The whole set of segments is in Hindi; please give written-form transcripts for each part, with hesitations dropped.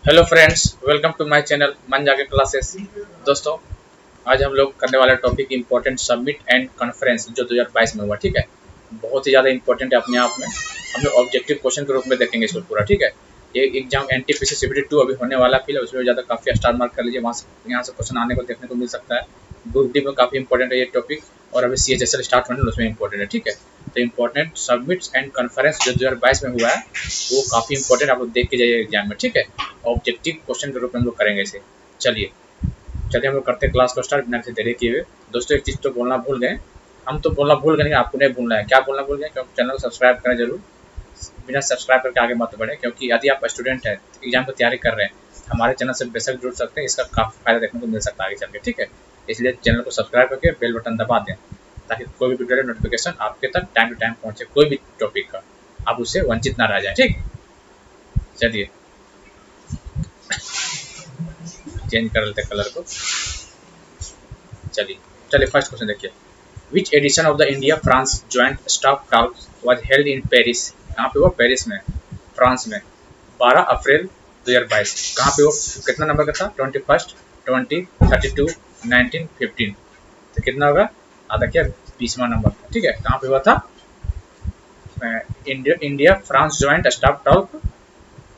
Hello friends, welcome to my channel मन जाके क्लासेस। दोस्तों, आज हम लोग करने वाला topic important summit and conference जो 2022 में हुआ। ठीक है, बहुत ही ज़्यादा इंपॉर्टेंट है अपने आप में। हम लोग ऑब्जेक्टिव क्वेश्चन के रूप में देखेंगे इसको पूरा। ठीक है, ये एग्जाम NTPC CBT 2 अभी होने वाला फिर उसमें ज़्यादा काफ़ी स्टार मार्क कर लीजिए, वहाँ से यहाँ से क्वेश्चन आने को देखने को मिल सकता है। ग्रुप डी में काफ़ी इंपॉर्टेंट है ये टॉपिक, और अभी CHSL स्टार्ट होने उसमें इंपॉर्टेंट है। ठीक है, तो इंपॉर्टेंट सबमिट्स एंड कॉन्फ्रेंस जो 2022 में हुआ है वो काफ़ी इंपॉर्टेंट, आप लोग देख के जाइए एग्जाम में। ठीक है, ऑब्जेक्टिव क्वेश्चन के रूप में हम लोग करेंगे इसे। चलिए चलिए हम लोग करते हैं क्लास को स्टार्ट बिना किसी देरी किए हुए। दोस्तों, एक चीज़ तो बोलना भूल गए, हम तो बोलना भूल गए, आपको नहीं भूलना है। क्या बोलना भूल गए? क्योंकि चैनल को सब्सक्राइब करें जरूर, बिना सब्सक्राइब करके आगे मत बढ़े। क्योंकि यदि आप स्टूडेंट हैं, एग्जाम की तैयारी कर रहे हैं, हमारे चैनल से बेशक जुड़ सकते हैं, इसका काफ़ी फायदा देखने को मिल सकता है आगे चल के। ठीक है, इसलिए चैनल को सब्सक्राइब करके बेल बटन दबा दें, ताकि कोई भी वीडियो नोटिफिकेशन आपके तक टाइम टू टाइम पहुँचे, कोई भी टॉपिक का आप उससे वंचित ना रह जाए। ठीक, चलिए चेंज कर लेते कलर को। चलिए चलिए फर्स्ट क्वेश्चन देखिए। Which edition of the India France joint staff talks was held in Paris? कहाँ पे हुआ? पेरिस में, फ्रांस में, 12 अप्रैल 2022। कहाँ पे वो? कितना नंबर का था? 21, 20, 32, 19, 15। तो कितना होगा? आधा क्या, 20वां नंबर था। ठीक है, कहाँ पे हुआ था? India France joint staff talk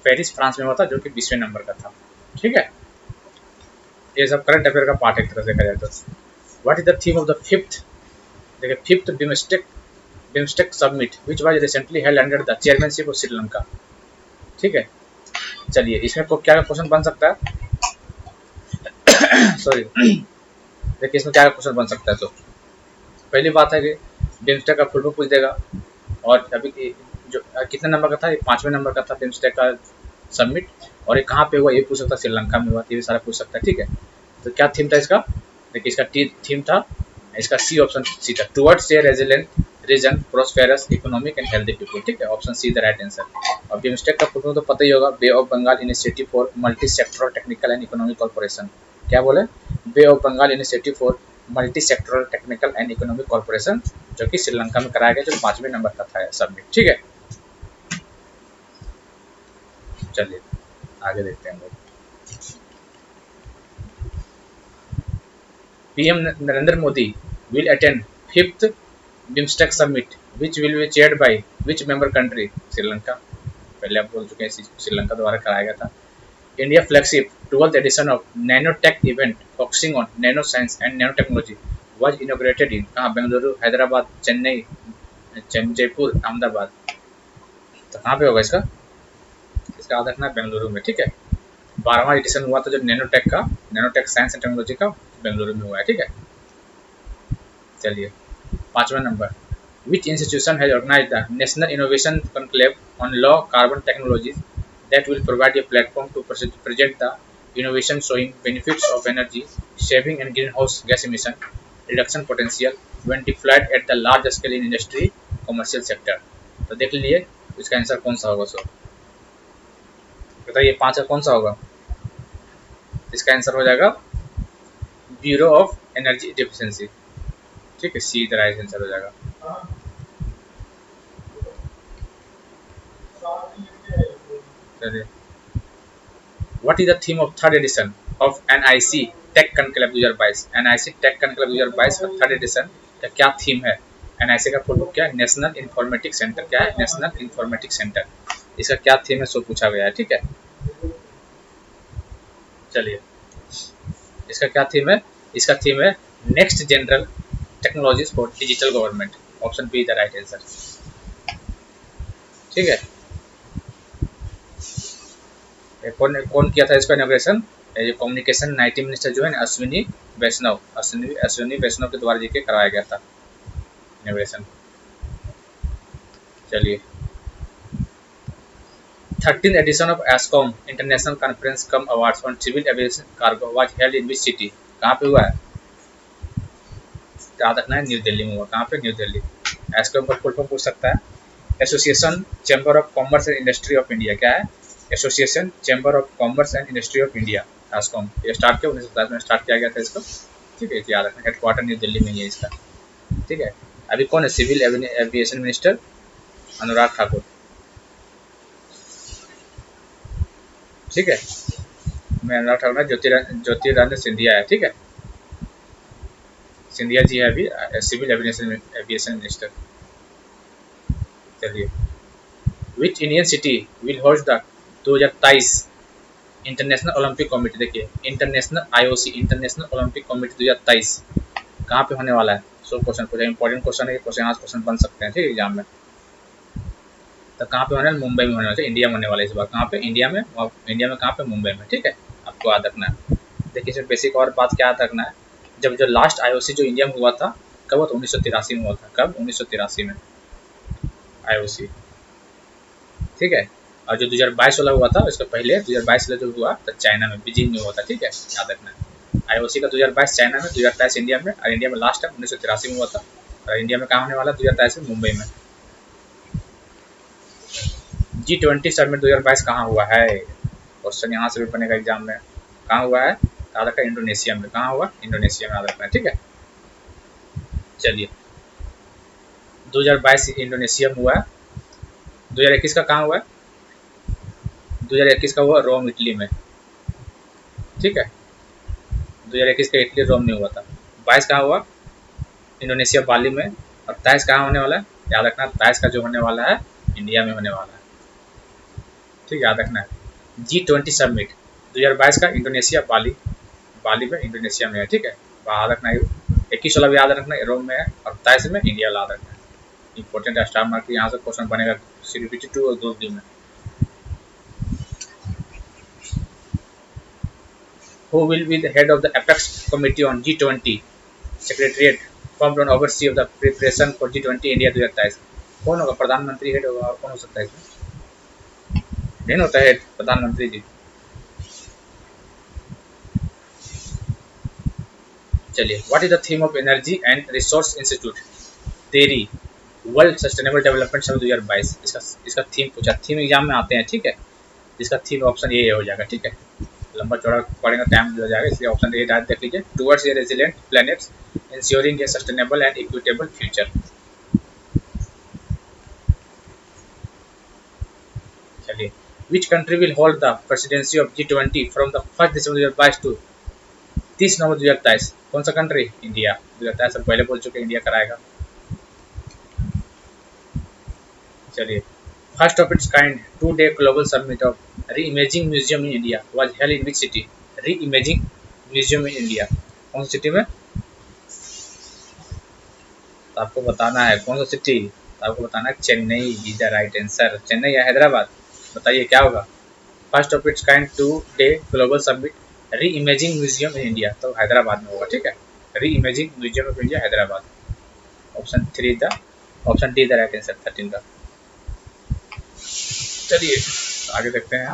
Paris France में हुआ था, जो कि 20वें नंबर का था। ठीक है, ये सब करंट अफेयर का पार्ट एक तरह से देखा जाए तो। What is the theme of the fifth, देखिए, fifth BIMSTEC summit which was recently held under the chairmanship of Sri Lanka. ठीक है, चलिए इसमें को क्या क्वेश्चन बन सकता है? सॉरी देखिए इसमें क्या क्वेश्चन बन सकता है। तो पहली बात है कि बिमस्टेक का फुल फॉर्म पूछ देगा, और अभी जो कितने नंबर का था? ये 5वें नंबर का था बिमस्टेक का समिट, और ये कहाँ पे हुआ? ये पूछ सकता है, श्रीलंका में हुआ। तो ये सारा पूछ सकता है। ठीक है, तो क्या थीम था इसका? देखिए इसका थीम था, इसका सी, ऑप्शन सी था, towards a resilient region, prosperous economic and healthy people. ठीक है, option C the right answer. और बिमस्टेक का फुल फॉर्म तो पता ही होगा, Bay of Bengal initiative for multi sectoral technical and economic cooperation. क्या बोले? Bay of Bengal initiative for multi sectoral technical and economic cooperation, जो कि श्रीलंका में कराया गया, जो 5वें नंबर का था सबमिट। ठीक है, चलिए आगे देखते हैं हम लोग। PM Narendra Modi will attend fifth BIMSTEC summit which will be chaired by which member country? Sri Lanka. पहले आप बोल चुके हैं, श्रीलंका द्वारा कराया गया था। India flagship 12th edition of nanotech event focusing on nanoscience and nanotechnology was inaugurated in कहाँ? बेंगलुरु, हैदराबाद, चेन्नई, जयपुर, अहमदाबाद। तो कहाँ पे होगा इसका? इसका याद रखना है, बेंगलुरु में। ठीक है, 12वां एडिशन हुआ था जब नैनोटेक साइंस एंड टेक्नोलॉजी का, बेंगलुरु में हुआ है। ठीक है, चलिए 5वां number. Which institution has organized the National Innovation Conclave on Low Carbon Technologies that will provide a platform to present the innovation showing benefits of energy saving and greenhouse gas emission reduction potential when deployed at the large scale in industry commercial sector? तो देख लीजिए इसका आंसर कौन सा होगा। सो बताइए 5 का कौन सा होगा? इसका आंसर हो जाएगा ब्यूरो ऑफ एनर्जी डिफिशियंसी। ठीक है, सी द राइट आंसर हो जाएगा। चलिए, what is the theme of third edition of NIC tech conclave 2022? NIC tech conclave 2022 का थर्ड एडिशन का क्या थीम है? NIC का फुल फॉर्म क्या है? National informatics centre. क्या है? National informatics centre. इसका क्या थीम है, सो पूछा गया है। ठीक है, चलिए इसका क्या थीम है? इसका थीम है next general technologies for digital government. Option be the right answer. ठीक है, कौन कौन किया था इसका इनॉग्रेशन? ये कम्युनिकेशन IT मिनिस्टर जो है ना, अश्विनी वैष्णव के द्वारा जी के कराया गया था इनॉग्रेशन। चलिए 13th edition of ASCOM international conference cum awards on civil aviation cargo was held in which city? कहाँ पे हुआ है? याद रखना है, न्यू दिल्ली में हुआ। कहाँ पे? न्यू दिल्ली। ASCOM का फुल फॉर्म पूछ सकता है, association chamber of commerce and industry of India. क्या है? Association chamber of commerce and industry of India, ASCOM। ये स्टार्ट किया 1970 में स्टार्ट किया गया था इसको। ठीक है, याद रखना, हेडक्वार्टर न्यू दिल्ली में ही है इसका। ठीक है, अभी कौन है civil aviation minister? Anurag Thakur. ठीक है, मेरा ठाकुर ज्योतिरादित्य सिंधिया है, ठीक है। सिंधिया जी है अभी सिविल एविएशन मिनिस्टर। चलिए, which Indian city will host the 2023 international Olympic committee. देखिए, international IOC international Olympic committee 2023 कहाँ पे होने वाला है। सो क्वेश्चन पूछा, इंपॉर्टेंट क्वेश्चन है, क्वेश्चन आज क्वेश्चन बन सकते हैं, ठीक है, एग्जाम में। तो कहाँ पे होने वाला? मुंबई में होने वाला है, इंडिया में होने वाला है इस बार। कहाँ पे? इंडिया में। और इंडिया में कहाँ पे? मुंबई में, ठीक है। आपको याद रखना है। देखिए, इसमें बेसिक और बात क्या याद रखना है, जब जो लास्ट आईओसी जो इंडिया में हुआ था, कब हुआ था? 1983 में हुआ था। कब? 1983 में आईओसी, ठीक है। और जो 2022 वाला हुआ था, उसके पहले 2022 वाला जो हुआ तो चाइना में, बीजिंग में हुआ था, ठीक है, याद रखना है। आईओसी का 2022 चाइना में, 2023 इंडिया में, और इंडिया में लास्ट टाइम 1983 में हुआ था। और इंडिया में कहाँ होने वाला? 2023 में मुंबई में। G20 समिट 2022 कहाँ हुआ है? क्वेश्चन यहाँ से भी बनेगा एग्जाम में। कहाँ हुआ है? याद रखा, इंडोनेशिया में। कहाँ हुआ? इंडोनेशिया में, याद रखना है, ठीक है। चलिए, 2022 इंडोनेशिया में हुआ है। 2021 का कहाँ हुआ है? 2021 का हुआ रोम, इटली में, ठीक है। 2021 का इटली रोम में हुआ था। 22 कहाँ हुआ? इंडोनेशिया बाली में। और 23 कहाँ होने वाला है? याद रखना, 23 का जो होने वाला है इंडिया में होने वाला है, ठीक, याद रखना है। G20 समिट 2022 का इंडोनेशिया बाली, बाली में, इंडोनेशिया में है, ठीक है। याद रखना है। 21 वाला भी याद रखना है, रोम में है। और 23 में इंडिया याद रखना है। इंपॉर्टेंट स्टार मार्क, यहाँ से क्वेश्चन बनेगा CBT 2 और ग्रुप डी में। Who will be the head of the Apex Committee on G20 Secretariat formed on oversee of the preparation for G20 India 2023? कौन होगा? प्रधानमंत्री हेड होगा। और कौन हो सकता है इसमें? नहीं होता है प्रधानमंत्री जी। चलिए, what is the theme of energy and resource institute तेरी वर्ल्ड सस्टेनेबल डेवलपमेंट समिट 2022? इसका थीम पूछा, थीम एग्जाम में आते हैं, ठीक है। इसका थीम ऑप्शन ए हो जाएगा, ठीक है। लंबा चौड़ा पढ़ेगा, टाइम हो जाएगा, इसलिए ऑप्शन ए डायरेक्ट देख लीजिए। Towards a resilient planets ensuring a sustainable and equitable future. चलिए, which country will hold the presidency of G20 from the 1 December 2022 to 30 November 2023? कौन सा कंट्री? इंडिया। 2023 से पहले बोल चुके, इंडिया कराएगा। चलिए, first of its kind 2-day global summit of reimagining museum in India was held in which city? Reimagining museum in India कौन सी सिटी में? तो आपको बताना है कौन सा सिटी। तो आपको बताना है Chennai is the right answer. Chennai या हैदराबाद, बताइए क्या होगा। First of its kind 2-day global summit री इमेजिंग म्यूजियम इन इंडिया, तो हैदराबाद में होगा, ठीक है। री imaging museum of India, Hyderabad. Option 3 the option D the right answer, 13 का। चलिए, आगे देखते हैं।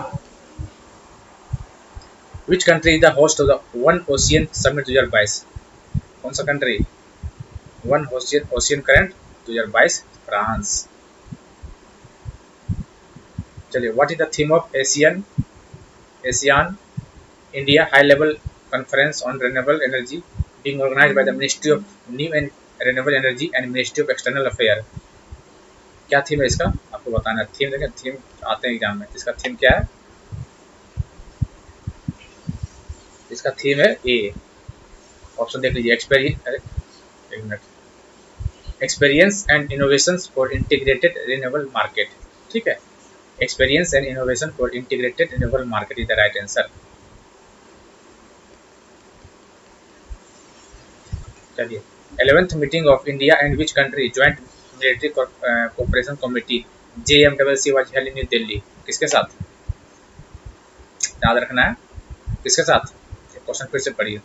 Which country is the host of the one ocean summit 2022? कौन सा country? One ocean current 2022, France. चलिए, what is the theme of ASEAN India high level conference on renewable energy being organized by the Ministry of New and Renewable Energy and Ministry of External Affairs? क्या थीम है इसका? आपको बताना है। थीम देखें, थीम आते हैं एग्जाम में। इसका थीम क्या है? इसका थीम है ए। ऑप्शन देख लीजिए। Experience and innovation for integrated renewable market, ठीक है। Experience and innovation for integrated renewable market is the right answer. चलिए, 11th meeting of India and which country joint military cooperation committee JMCC was held in new Delhi? किसके साथ? याद रखना है, किसके साथ? क्वेश्चन फिर से पढ़िए।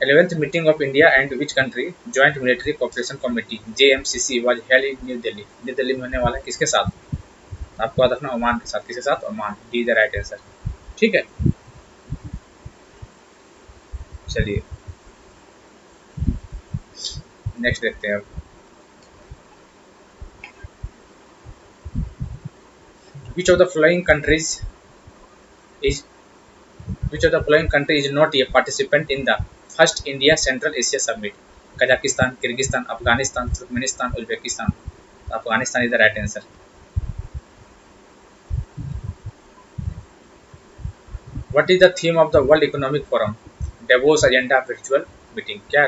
11th meeting of India and which country joint military cooperation committee JMCC was held in new Delhi? New Delhi में होने वाला है, किसके साथ? आपको याद रखना, ओमान के साथ। किसके साथ? Oman. D the right answer, ठीक है। चलिए, नेक्स्ट देखते हैं अब। Which of the following countries is which of the following country is not a participant in the first India Central Asia Summit? Kazakhstan, Kyrgyzstan, Afghanistan, Turkmenistan, Uzbekistan. Afghanistan is the right answer. What is the theme of the world economic forum Davos agenda virtual meeting? क्या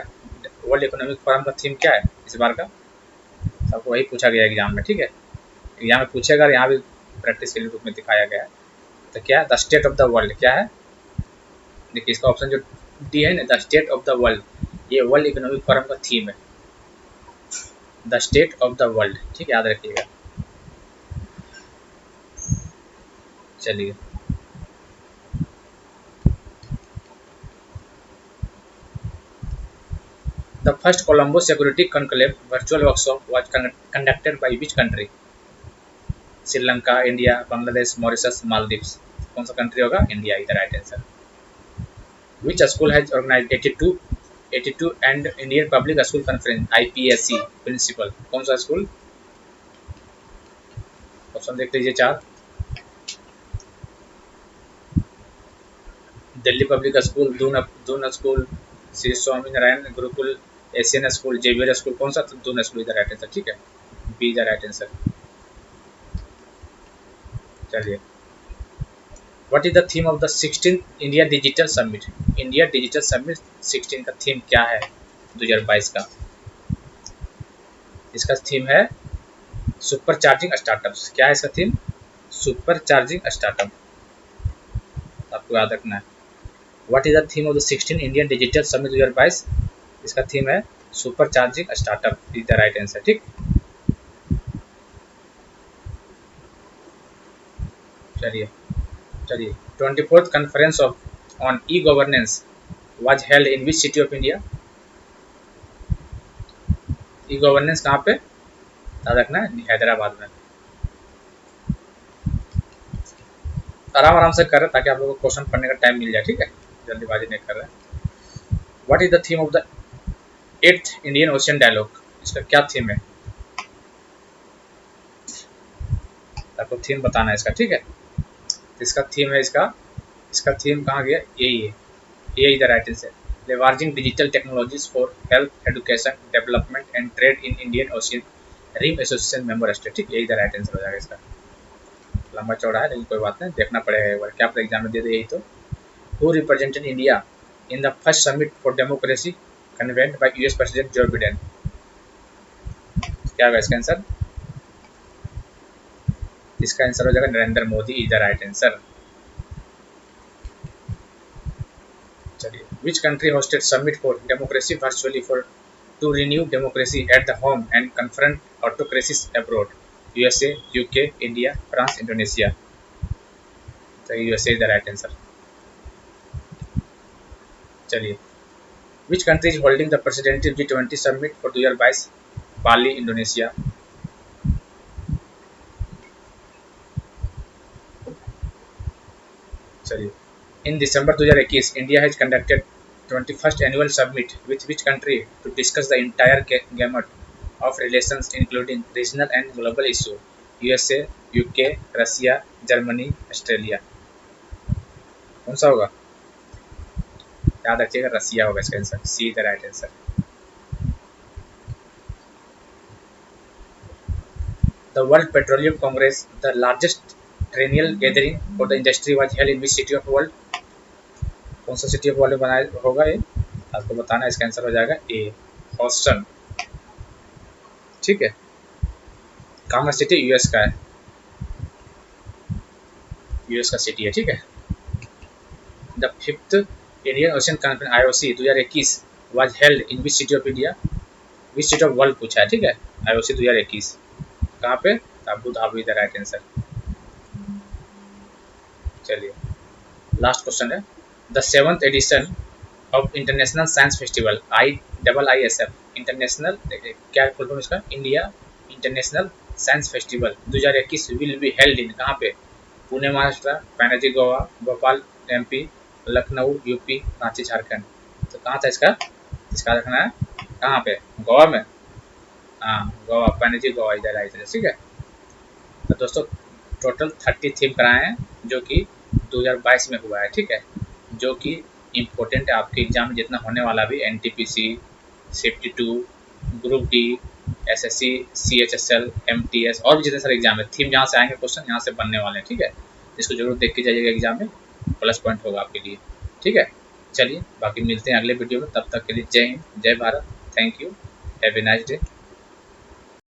वर्ल्ड इकोनॉमिक फोरम का थीम क्या है इस बार का? सबको वही पूछा गया एग्जाम में, ठीक है, एग्जाम में पूछेगा, यहाँ भी प्रैक्टिस के रूप में दिखाया गया है। तो क्या the state of the world क्या है? देखिए इसका ऑप्शन जो डी है ना, the state of the world, ये वर्ल्ड इकोनॉमिक फोरम का थीम है, the state of the world, ठीक है, याद रखिएगा। चलिए, the first Colombo security conclave virtual workshop was conducted by which country? Sri Lanka, India, Bangladesh, Mauritius, Maldives. कौन सा कंट्री होगा? India is the right answer. Which school has organised 82 and Indian public school conference IPSC principal? कौन सा स्कूल? ऑप्शन देख लीजिए चार, Delhi public school, Doon school, Shri Swami Narayan Gurukul, Asian school, Xavier school. कौन सा? Doon school is the right answer, ठीक है, B is the right answer. चलिए, what is the theme of the 16th India digital summit? India digital summit 16 का थीम क्या है 2022 का? इसका थीम है सुपर चार्जिंग स्टार्टअप्स। क्या है इसका थीम? सुपर चार्जिंग स्टार्टअप, आपको याद रखना है। What is the theme of the 16 Indian digital summit 2022? इसका थीम है super charging startup is the right answer, ठीक। चलिए, 24th conference on e-governance was held in which city of India? e-governance कहाँ पे? याद रखना है, हैदराबाद में। आराम आराम से कर रहे ताकि आप लोगों को क्वेश्चन पढ़ने का टाइम मिल जाए, ठीक है, जल्दीबाजी नहीं कर रहे। What is the theme of the 8th Indian ocean dialogue? इसका क्या थीम है? आपको थीम बताना है इसका, ठीक है। इसका थीम है, इसका थीम कहाँ गया? यही है, ये इधर right answer, leveraging digital technologies for health, education, development and trade in Indian Ocean Rim Association member state, ठीक है, यही इधर राइट आंसर हो जाएगा इसका। लंबा चौड़ा है लेकिन कोई बात नहीं, देखना पड़ेगा एक बार, क्या आप एग्जाम में दे दे यही तो। Who represented India in the first summit for democracy convened by US President Joe Biden? क्या होगा इसका आंसर? इसका आंसर हो जाएगा Narendra Modi is the right answer. चलिए, which country hosted summit for democracy virtually for to renew democracy at the home and confront autocracies abroad? USA, UK, India, France, Indonesia. So USA is the right answer. चलिए, which country is holding the presidential G20 summit for 2022? Bali, Indonesia. चलिए, in December 2021, India has conducted 21st annual summit with which country to discuss the entire gamut of relations including regional and global issues? USA, UK, Russia, Germany, Australia. कौन सा होगा? याद रखिएगा, रसिया होगा इसका answer, C the right answer. The World Petroleum Congress, the largest triennial gathering for the industry, was held in which city of the world? कौन सा सिटी ऑफ वर्ल्ड बनाया होगा ये? आपको बताना है, इसका आंसर हो जाएगा ए, ह्यूस्टन, ठीक है। कहाँ का सिटी? यूएस का है, यूएस का सिटी है, ठीक है। The 5th Indian ocean conference IOC 2021 was held in which city of India? Which city of world पूछा है, ठीक है, IOC 2021 कहाँ पे? Abu Dhabi the right answer. चलिए, लास्ट क्वेश्चन है, the 7th edition of international science festival IISF international, क्या फुल फॉर्म इसका? India international science festival 2021 will be held in, कहाँ पे? Pune Maharashtra, Panaji Goa, Bhopal MP, Lucknow UP, Ranchi Jharkhand. तो कहाँ था इसका? इसका रखना है कहाँ पे? गोवा में, हाँ गोवा, पणजी गोवा इधर आई, ठीक है। तो दोस्तों टोटल 30 थीम कराए हैं जो कि 2022 में हुआ है, ठीक है, जो कि इम्पोर्टेंट है आपके एग्जाम में जितना होने वाला भी, NTPC, safety 2, group D, SSC, CHSL, MTS और भी जितने सारे एग्जाम है, थीम जहाँ से आएंगे क्वेश्चन यहाँ से बनने वाले हैं, ठीक है। इसको जरूर देख के जाइएगा एग्जाम में। प्लस पॉइंट होगा आपके लिए। ठीक है, चलिए बाकी मिलते हैं अगले वीडियो में, तब तक के लिए जय हिंद, जय Bharat, thank you, have a nice day.